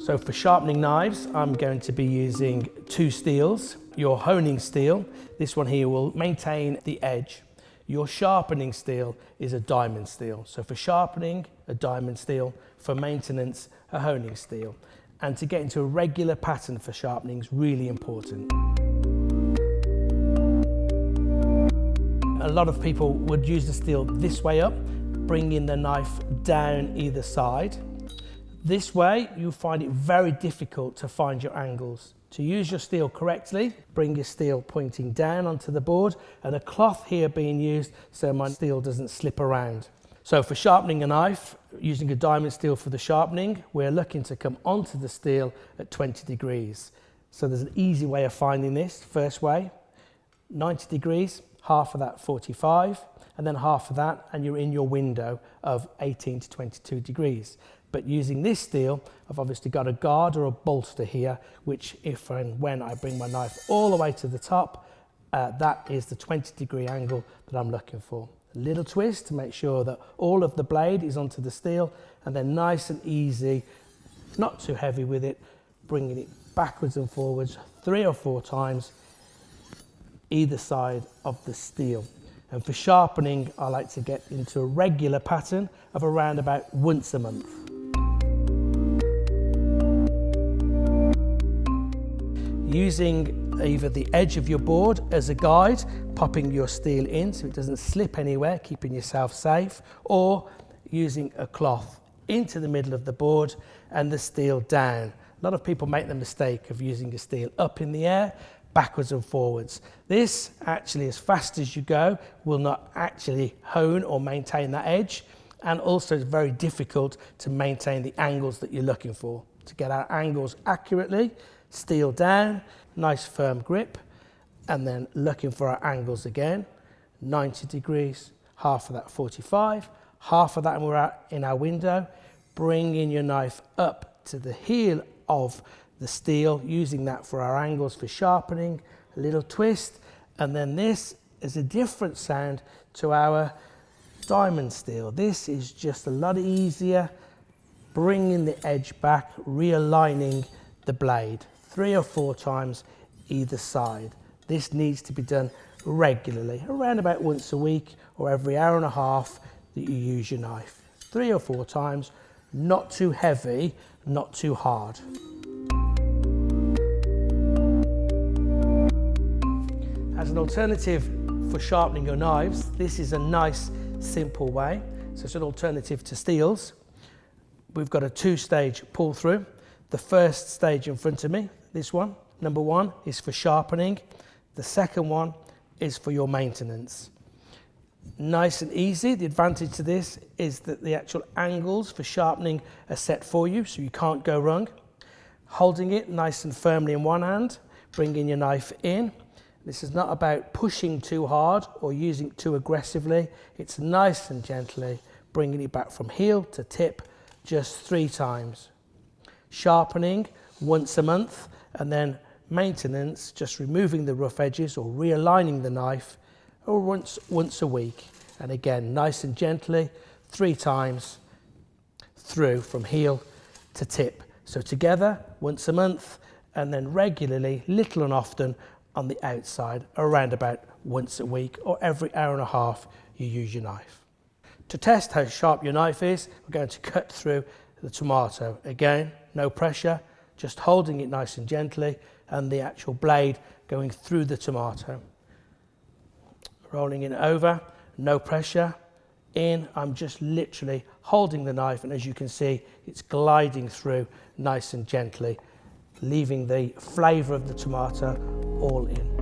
So for sharpening knives, I'm going to be using two steels. Your honing steel, this one here will maintain the edge. Your sharpening steel is a diamond steel. So for sharpening, a diamond steel. For maintenance, a honing steel. And to get into a regular pattern for sharpening is really important. A lot of people would use the steel this way up, bringing the knife down either side. This way, you'll find it very difficult to find your angles. To use your steel correctly, bring your steel pointing down onto the board and a cloth here being used so my steel doesn't slip around. So for sharpening a knife, using a diamond steel for the sharpening, we're looking to come onto the steel at 20 degrees. So there's an easy way of finding this. First way, 90 degrees, half of that 45, and then half of that, and you're in your window of 18 to 22 degrees. But using this steel, I've obviously got a guard or a bolster here, which if and when I bring my knife all the way to the top, that is the 20-degree angle that I'm looking for. A little twist to make sure that all of the blade is onto the steel, and then nice and easy, not too heavy with it, bringing it backwards and forwards 3 or 4 times either side of the steel. And for sharpening, I like to get into a regular pattern of around about once a month. Using either the edge of your board as a guide, popping your steel in so it doesn't slip anywhere, keeping yourself safe, or using a cloth into the middle of the board and the steel down. A lot of people make the mistake of using a steel up in the air, backwards and forwards. This actually, as fast as you go, will not actually hone or maintain that edge, and also it's very difficult to maintain the angles that you're looking for. To get our angles accurately, steel down, nice firm grip, and then looking for our angles again, 90 degrees, half of that 45, half of that and we're out in our window, bringing your knife up to the heel of the steel, using that for our angles for sharpening, a little twist, and then this is a different sound to our diamond steel. This is just a lot easier, bringing the edge back, realigning the blade 3 or 4 times either side. This needs to be done regularly, around about once a week or every hour and a half that you use your knife. 3 or 4 times, not too heavy, not too hard. As an alternative for sharpening your knives, this is a nice, simple way. So it's an alternative to steels. We've got a 2-stage pull through. The first stage in front of me, this one, number 1, is for sharpening. The second one is for your maintenance. Nice and easy. The advantage to this is that the actual angles for sharpening are set for you, so you can't go wrong. Holding it nice and firmly in one hand, bringing your knife in. This is not about pushing too hard or using it too aggressively. It's nice and gently bringing it back from heel to tip just 3 times. Sharpening once a month, and then maintenance, just removing the rough edges or realigning the knife, or once a week. And again, nice and gently, 3 times through from heel to tip. So together, once a month, and then regularly, little and often, on the outside, around about once a week or every hour and a half you use your knife. To test how sharp your knife is, we're going to cut through the tomato. Again, no pressure, just holding it nice and gently and the actual blade going through the tomato. Rolling it over, no pressure, in, I'm just literally holding the knife, and as you can see, it's gliding through nice and gently, leaving the flavour of the tomato all in.